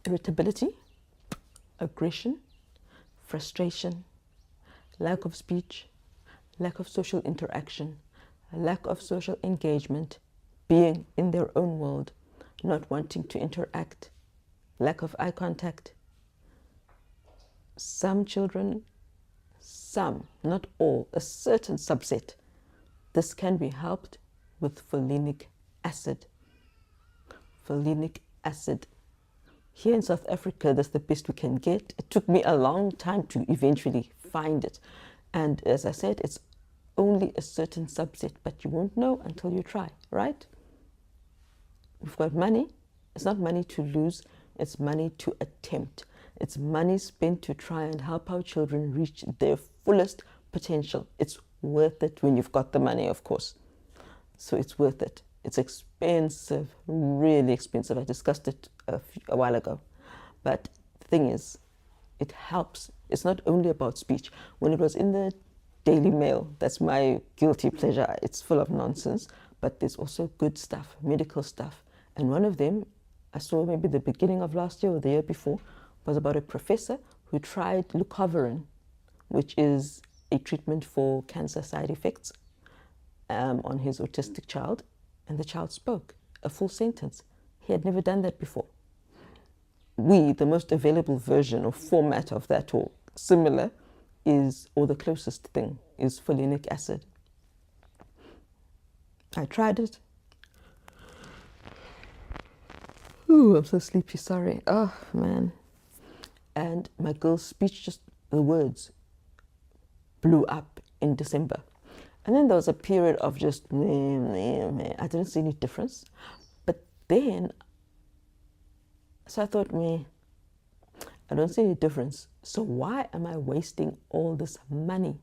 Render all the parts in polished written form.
irritability, aggression, frustration, lack of speech, lack of social interaction, lack of social engagement, being in their own world, not wanting to interact, lack of eye contact. Some children, some, not all, a certain subset, this can be helped with folinic acid. Folinic acid. Here in South Africa, that's the best we can get. It took me a long time to eventually find it. And as I said, it's only a certain subset, but you won't know until you try, right? We've got money. It's not money to lose, it's money to attempt. It's money spent to try and help our children reach their fullest potential. It's worth it when you've got the money, of course. So it's worth it. It's expensive, really expensive. I discussed it a while ago. But the thing is, it helps. It's not only about speech. When it was in the Daily Mail, that's my guilty pleasure. It's full of nonsense, but there's also good stuff, medical stuff. And one of them, I saw maybe the beginning of last year or the year before, was about a professor who tried leucovorin, which is a treatment for cancer side effects, on his autistic child, and the child spoke a full sentence. He had never done that before. The most available version or format of that or similar is, or the closest thing, is folinic acid. I tried it. Ooh, I'm so sleepy, sorry. Oh, man. And my girl's speech, just the words, blew up in December. And then there was a period of just, I didn't see any difference. But then, so I thought, I don't see any difference. So why am I wasting all this money?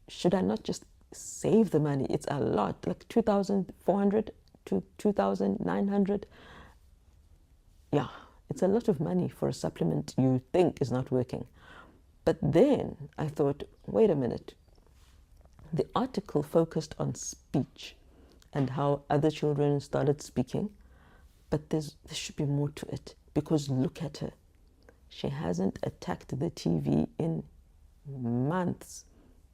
Should I not just save the money? It's a lot, like 2,400 to 2,900. Yeah, it's a lot of money for a supplement you think is not working. But then I thought, wait a minute. The article focused on speech and how other children started speaking, but there should be more to it, because look at her. She hasn't attacked the TV in months.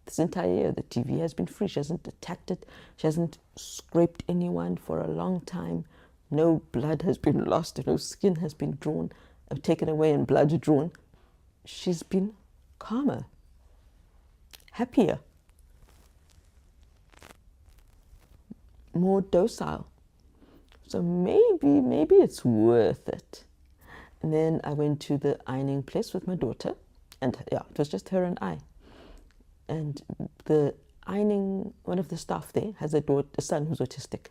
This entire year, the TV has been free. She hasn't attacked it. She hasn't scraped anyone for a long time. No blood has been lost. No skin has been drawn, taken away and blood drawn. She's been calmer, happier, more docile. So maybe it's worth it. And then I went to the ironing place with my daughter, and yeah, it was just her and I. And the ironing, one of the staff there has a son who's autistic.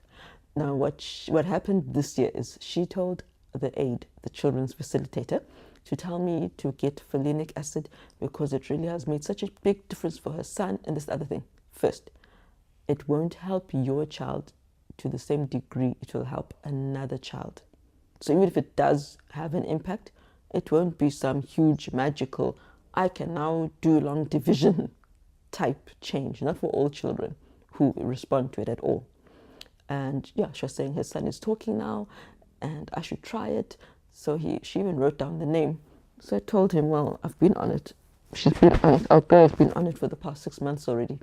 Now, what happened this year is she told the aide, the children's facilitator, to tell me to get folinic acid because it really has made such a big difference for her son. And this other thing, first, it won't help your child to the same degree it will help another child. So even if it does have an impact, it won't be some huge magical, I can now do long division type change, not for all children who respond to it at all. And yeah, she was saying her son is talking now and I should try it. So she even wrote down the name. So I told him, well, I've been on it. She's been on it. Our girl's been on it for the past 6 months already.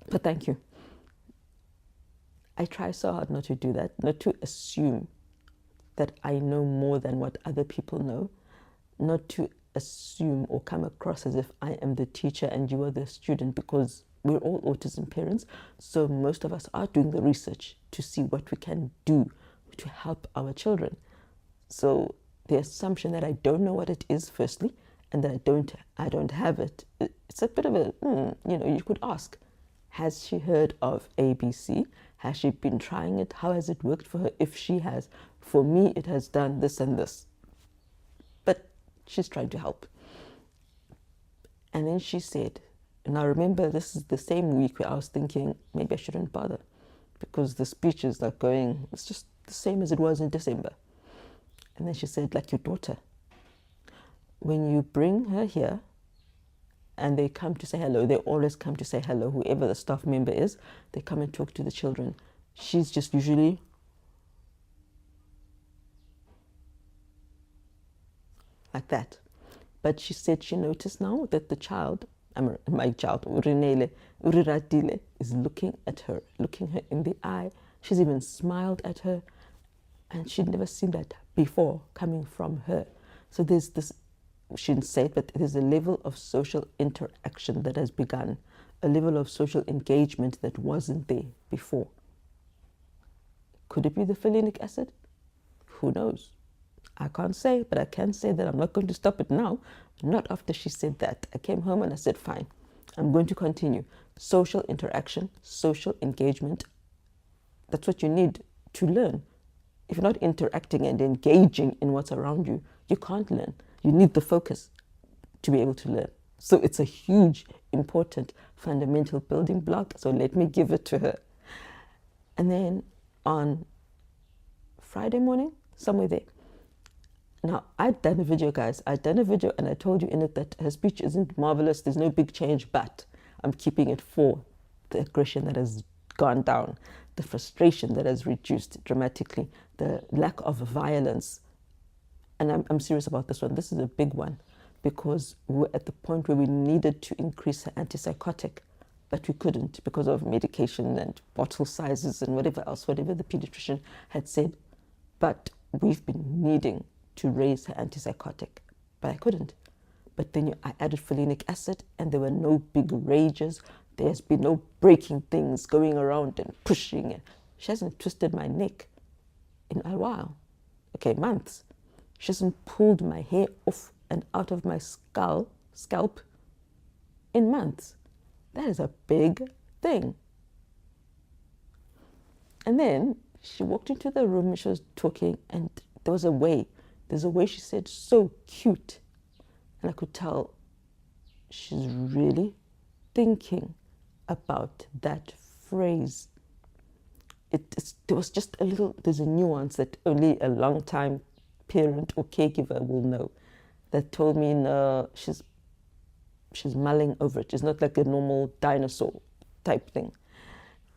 But thank you. I try so hard not to do that, not to assume that I know more than what other people know, not to assume or come across as if I am the teacher and you are the student, because we're all autism parents. So most of us are doing the research to see what we can do to help our children. So the assumption that I don't know what it is, firstly, and that I don't have it, it's a bit of a, you could ask, has she heard of ABC? Has she been trying it? How has it worked for her? If she has, for me, it has done this and this. But she's trying to help. And then she said, and I remember this is the same week where I was thinking, maybe I shouldn't bother because the speech is like going, it's just the same as it was in December. And then she said, like your daughter, when you bring her here and they come to say hello, they always come to say hello, whoever the staff member is, they come and talk to the children. She's just usually like that. But she said she noticed now that the child, my child, Urinele, Uriratile, is looking at her, looking her in the eye. She's even smiled at her, and she'd never seen that before coming from her. So there's this, she didn't say it, but there's a level of social interaction that has begun, a level of social engagement that wasn't there before. Could it be the folinic acid? Who knows? I can't say, but I can say that I'm not going to stop it now. Not after she said that. I came home and I said, fine, I'm going to continue. Social interaction, social engagement, that's what you need to learn. If you're not interacting and engaging in what's around you, you can't learn. You need the focus to be able to learn. So it's a huge, important, fundamental building block. So let me give it to her. And then on Friday morning, somewhere there. Now, I'd done a video, guys. I'd done a video and I told you in it that her speech isn't marvelous. There's no big change, but I'm keeping it for the aggression that has gone down, the frustration that has reduced dramatically, the lack of violence. And I'm serious about this one. This is a big one because we're at the point where we needed to increase her antipsychotic, but we couldn't because of medication and bottle sizes and whatever else, whatever the pediatrician had said. But we've been needing to raise her antipsychotic, but I couldn't. But then I added folinic acid and there were no big rages. There's been no breaking things, going around and pushing. She hasn't twisted my neck in a while. Okay, months. She hasn't pulled my hair off and out of my scalp in months. That is a big thing. And then she walked into the room and she was talking and there's a way she said, so cute. And I could tell she's really thinking about that phrase. There was just a little, there's a nuance that only a long time parent or caregiver will know, that told me, no, she's mulling over it. It's not like a normal dinosaur type thing.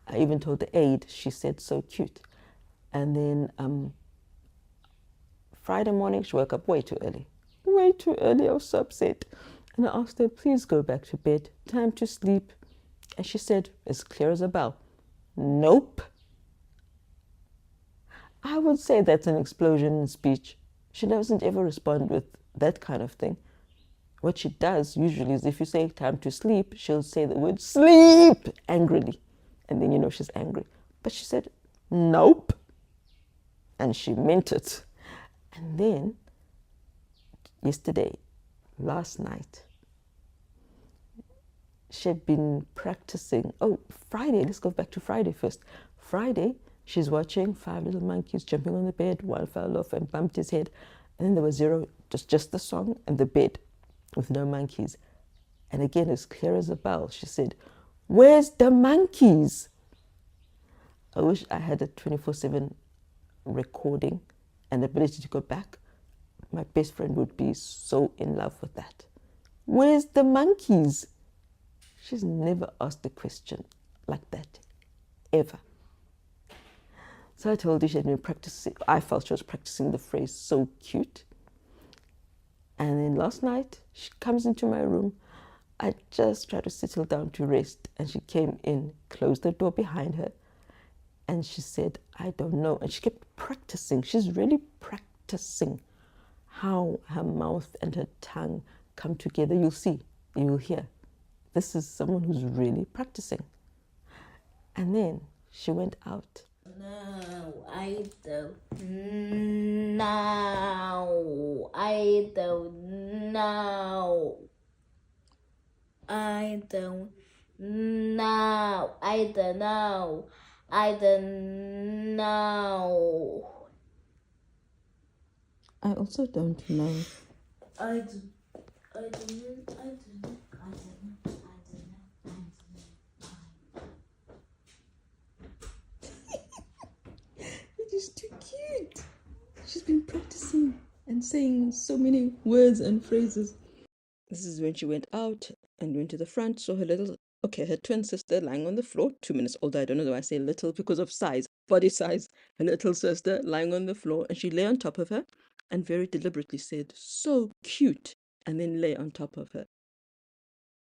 I even told the aide, she said, so cute. And then Friday morning, she woke up way too early. Way too early. I was so upset. And I asked her, please go back to bed. Time to sleep. And she said, as clear as a bell, nope. I would say that's an explosion in speech. She doesn't ever respond with that kind of thing. What she does usually is if you say time to sleep, she'll say the word sleep angrily. And then you know she's angry. But she said, nope. And she meant it. And then last night, she had been practicing. Oh, Friday, let's go back to Friday first. Friday, she's watching 5 little monkeys jumping on the bed. One fell off and bumped his head. And then there was zero, just the song and the bed with no monkeys. And again, as clear as a bell, she said, where's the monkeys? I wish I had a 24/7 recording and the ability to go back. My best friend would be so in love with that. Where's the monkeys? She's never asked a question like that, ever. So I told her she had been practicing. I felt she was practicing the phrase, so cute. And then last night, she comes into my room. I just tried to settle down to rest. And she came in, closed the door behind her. And she said, I don't know. And she kept practicing. She's really practicing how her mouth and her tongue come together. You'll see, you'll hear. This is someone who's really practicing. And then she went out. No, I don't know. I don't know. I don't know. I don't know. I don't know. I also don't know. I don't know. It is too cute. She's been practicing and saying so many words and phrases. This is when she went out and went to the front, saw her twin sister lying on the floor, 2 minutes older. I don't know why I say little because of size, body size. Her little sister lying on the floor, and she lay on top of her and very deliberately said, "So cute," and then lay on top of her.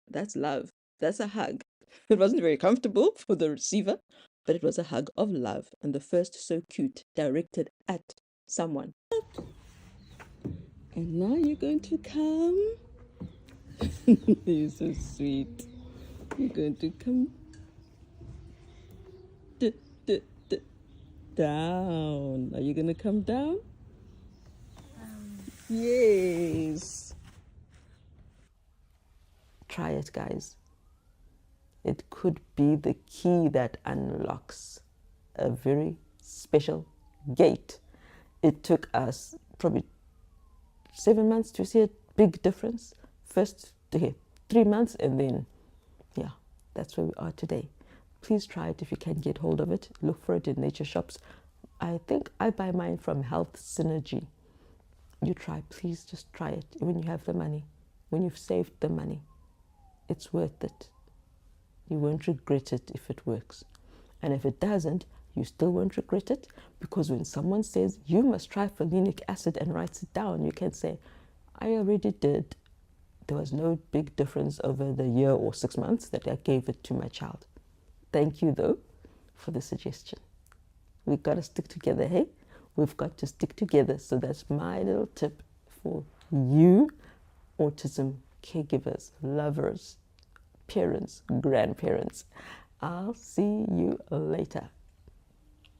That's love. That's a hug. It wasn't very comfortable for the receiver, but it was a hug of love, and the first "so cute" directed at someone. And now you're going to come. You're so sweet. You're going to come down. Are you going to come down? Yes. Try it, guys. It could be the key that unlocks a very special gate. It took us probably 7 months to see a big difference. First, 3 months, and then, yeah, that's where we are today. Please try it if you can get hold of it. Look for it in nature shops. I think I buy mine from Health Synergy. You try, please just try it when you have the money, when you've saved the money. It's worth it. You won't regret it if it works. And if it doesn't, you still won't regret it, because when someone says you must try folinic acid and writes it down, you can say, I already did. There was no big difference over the year or 6 months that I gave it to my child. Thank you, though, for the suggestion. We've got to stick together, hey? We've got to stick together. So that's my little tip for you, autism caregivers, lovers, parents, grandparents. I'll see you later.